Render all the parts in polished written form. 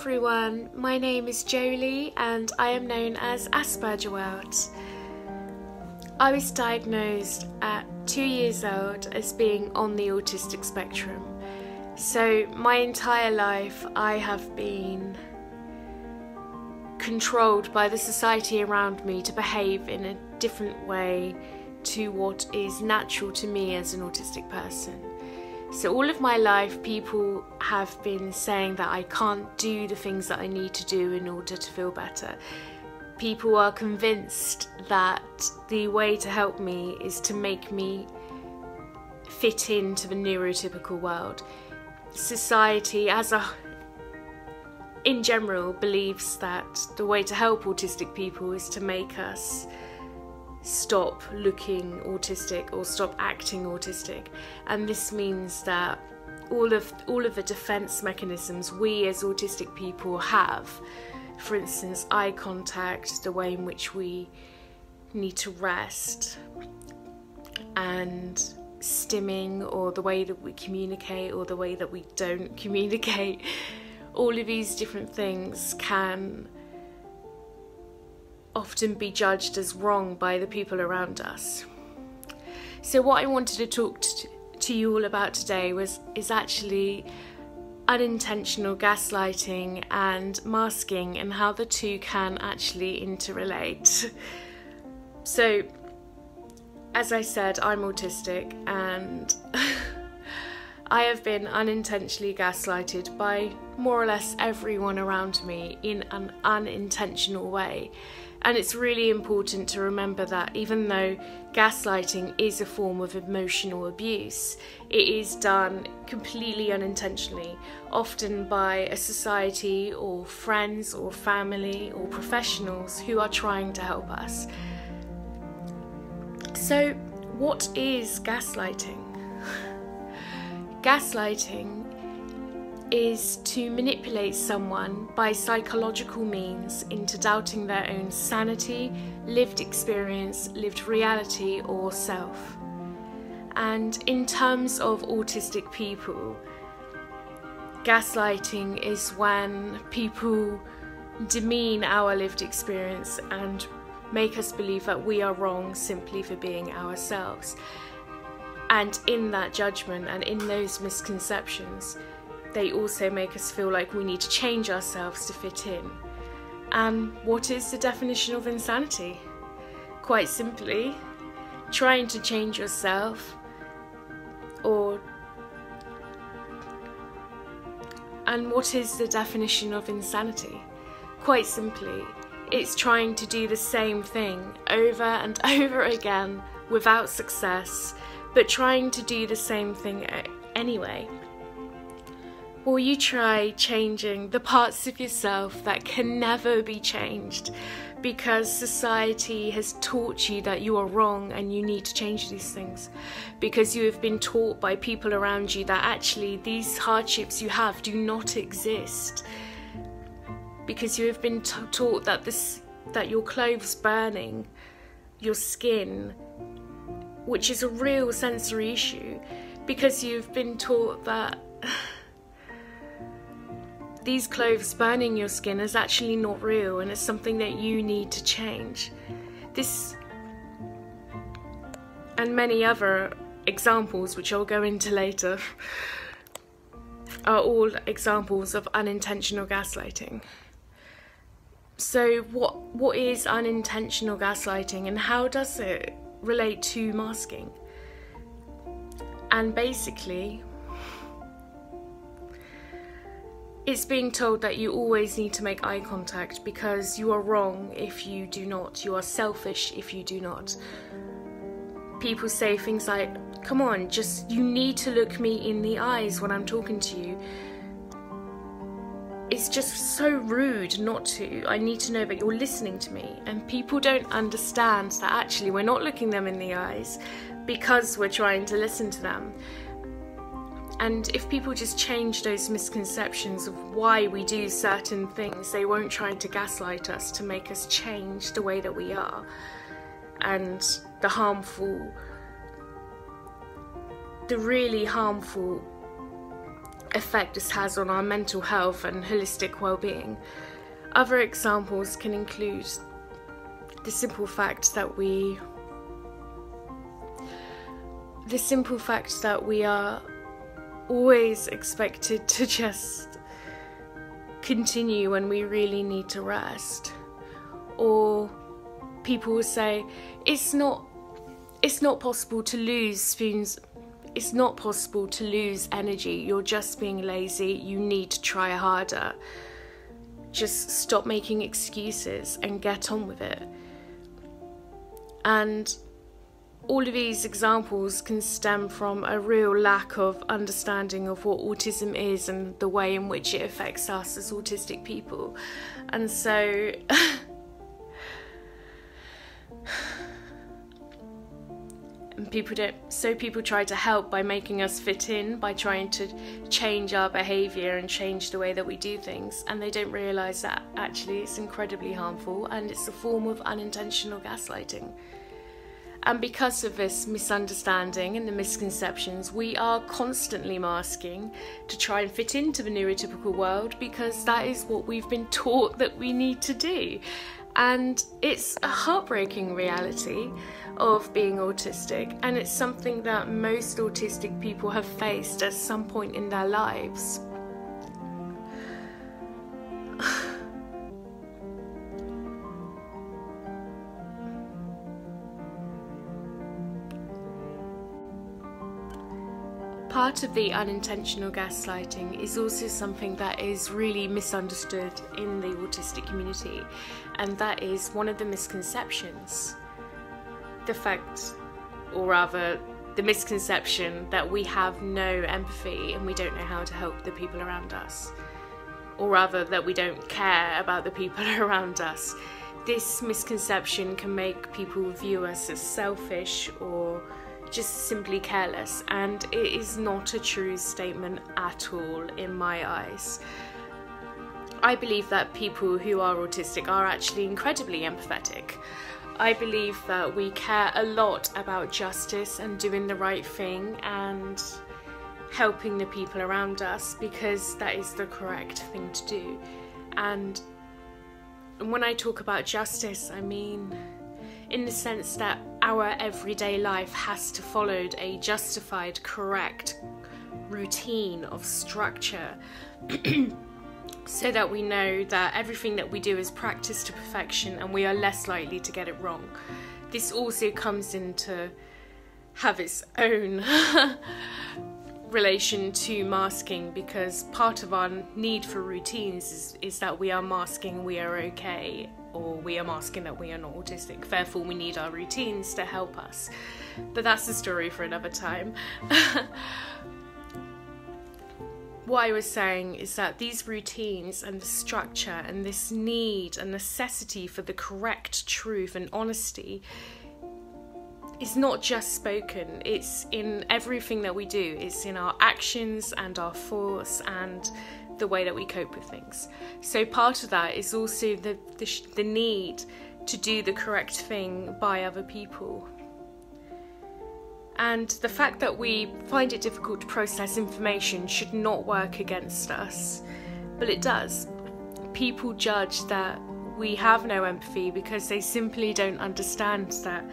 everyone, my name is Joelys and I am known as AspergerWorld. I was diagnosed at 2 years old as being on the autistic spectrum. So my entire life I have been controlled by the society around me to behave in a different way to what is natural to me as an autistic person. So all of my life people have been saying that I can't do the things that I need to do in order to feel better. People are convinced that the way to help me is to make me fit into the neurotypical world. Society in general believes that the way to help autistic people is to make us stop looking autistic or stop acting autistic, and this means that all of the defense mechanisms we as autistic people have, for instance eye contact, the way in which we need to rest, and stimming, or the way that we communicate or the way that we don't communicate, all of these different things can often be judged as wrong by the people around us. So what I wanted to talk to you all about today is actually unintentional gaslighting and masking, and how the two can actually interrelate. So as I said, I'm autistic and I have been unintentionally gaslighted by more or less everyone around me in an unintentional way. And it's really important to remember that even though gaslighting is a form of emotional abuse, it is done completely unintentionally, often by a society or friends or family or professionals who are trying to help us. So, what is gaslighting? Gaslighting is to manipulate someone by psychological means into doubting their own sanity, lived experience, lived reality, or self. And in terms of autistic people, gaslighting is when people demean our lived experience and make us believe that we are wrong simply for being ourselves. And in that judgment and in those misconceptions, they also make us feel like we need to change ourselves to fit in. And what is the definition of insanity? Quite simply, trying to change yourself, and what is the definition of insanity? Quite simply, it's trying to do the same thing over and over again without success, but trying to do the same thing anyway. Or you try changing the parts of yourself that can never be changed because society has taught you that you are wrong and you need to change these things, because you have been taught by people around you that actually these hardships you have do not exist, because you have been taught that your clothes burning your skin, which is a real sensory issue, because you've been taught that these clothes burning your skin is actually not real and it's something that you need to change. This and many other examples, which I'll go into later, are all examples of unintentional gaslighting. So what is unintentional gaslighting and how does it relate to masking? And basically, it's being told that you always need to make eye contact because you are wrong if you do not. You are selfish if you do not. People say things like, come on, you need to look me in the eyes when I'm talking to you. It's just so rude not to. I need to know that you're listening to me. And people don't understand that actually we're not looking them in the eyes because we're trying to listen to them. And if people just change those misconceptions of why we do certain things, they won't try to gaslight us to make us change the way that we are. And the really harmful effect this has on our mental health and holistic well-being. Other examples can include the simple fact that we are always expected to just continue when we really need to rest. Or people will say, it's not possible to lose spoons. It's not possible to lose energy. You're just being lazy. You need to try harder. Just stop making excuses and get on with it. And all of these examples can stem from a real lack of understanding of what autism is and the way in which it affects us as autistic people. And so people try to help by making us fit in, by trying to change our behaviour and change the way that we do things, and they don't realise that actually it's incredibly harmful and it's a form of unintentional gaslighting. And because of this misunderstanding and the misconceptions, we are constantly masking to try and fit into the neurotypical world, because that is what we've been taught that we need to do. And it's a heartbreaking reality of being autistic, and it's something that most autistic people have faced at some point in their lives. Part of the unintentional gaslighting is also something that is really misunderstood in the autistic community, and that is one of the misconceptions. The fact, or rather the misconception, that we have no empathy and we don't know how to help the people around us, or rather that we don't care about the people around us. This misconception can make people view us as selfish or just simply careless, and it is not a true statement at all in my eyes. I believe that people who are autistic are actually incredibly empathetic. I believe that we care a lot about justice and doing the right thing and helping the people around us, because that is the correct thing to do. And when I talk about justice, I mean in the sense that our everyday life has to follow a justified, correct routine of structure so that we know that everything that we do is practiced to perfection and we are less likely to get it wrong. This also comes into have its own relation to masking, because part of our need for routines is that we are masking we are okay, or we are masking that we are not autistic. Therefore, we need our routines to help us. But that's a story for another time. What I was saying is that these routines and the structure and this need and necessity for the correct truth and honesty is not just spoken, it's in everything that we do. It's in our actions and our thoughts and the way that we cope with things. So part of that is also the need to do the correct thing by other people. And the fact that we find it difficult to process information should not work against us, but it does. People judge that we have no empathy because they simply don't understand that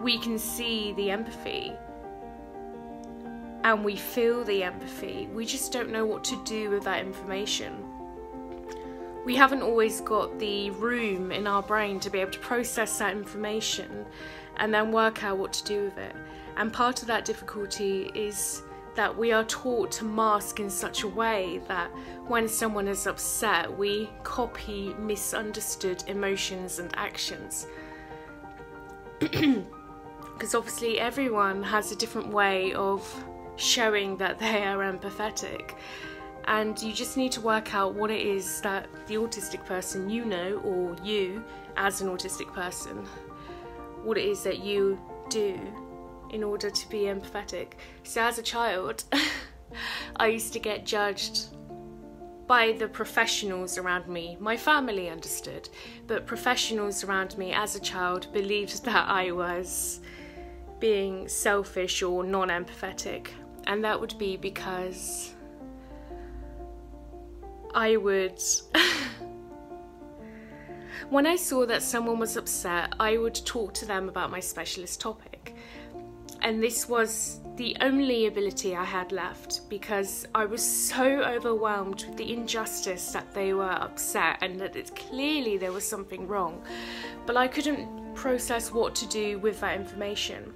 we can see the empathy and we feel the empathy. We just don't know what to do with that information. We haven't always got the room in our brain to be able to process that information and then work out what to do with it. And part of that difficulty is that we are taught to mask in such a way that when someone is upset, we copy misunderstood emotions and actions. Because obviously everyone has a different way of showing that they are empathetic, and you just need to work out what it is that the autistic person you know, or you as an autistic person, what it is that you do in order to be empathetic. So as a child, I used to get judged by the professionals around me. My family understood, but professionals around me as a child believed that I was being selfish or non-empathetic. and that would be because I would when I saw that someone was upset, I would talk to them about my specialist topic. And this was the only ability I had left, because I was so overwhelmed with the injustice that they were upset and that it's clearly there was something wrong. But I couldn't process what to do with that information.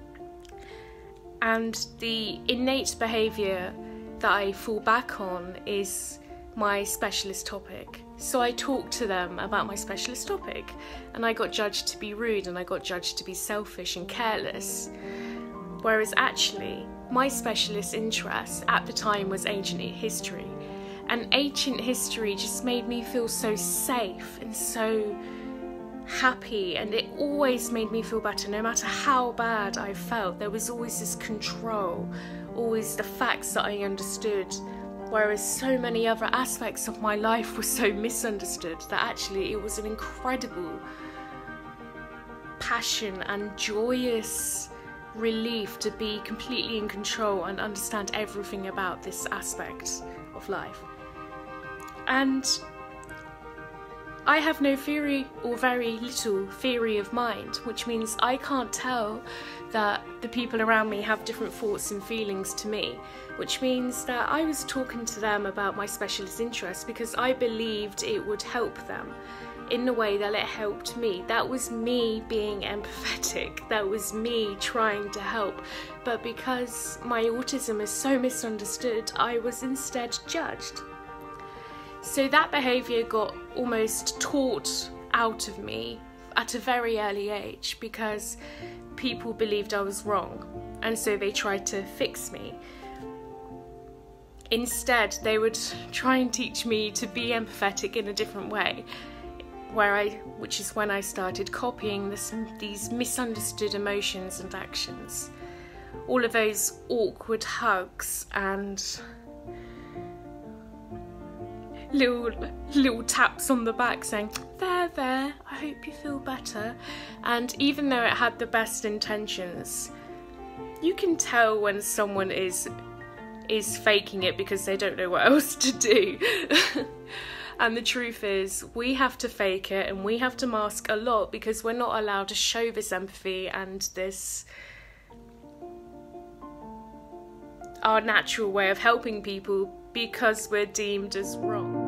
And the innate behaviour that I fall back on is my specialist topic. So I talked to them about my specialist topic, and I got judged to be rude, and I got judged to be selfish and careless. Whereas actually, my specialist interest at the time was ancient history. And ancient history just made me feel so safe and so happy, and it always made me feel better. No matter how bad I felt, there was always this control, always the facts that I understood. Whereas so many other aspects of my life were so misunderstood that actually it was an incredible passion and joyous relief to be completely in control and understand everything about this aspect of life. And I have no theory, or very little theory of mind, which means I can't tell that the people around me have different thoughts and feelings to me, which means that I was talking to them about my specialist interest because I believed it would help them in the way that it helped me. That was me being empathetic, that was me trying to help. But because my autism is so misunderstood, I was instead judged. So that behaviour got almost taught out of me at a very early age because people believed I was wrong, and so they tried to fix me. Instead, they would try and teach me to be empathetic in a different way, which is when I started copying these misunderstood emotions and actions. All of those awkward hugs and little taps on the back saying, there, I hope you feel better. And even though it had the best intentions, you can tell when someone is faking it because they don't know what else to do. And the truth is, we have to fake it and we have to mask a lot because we're not allowed to show this empathy and this our natural way of helping people because we're deemed as wrong.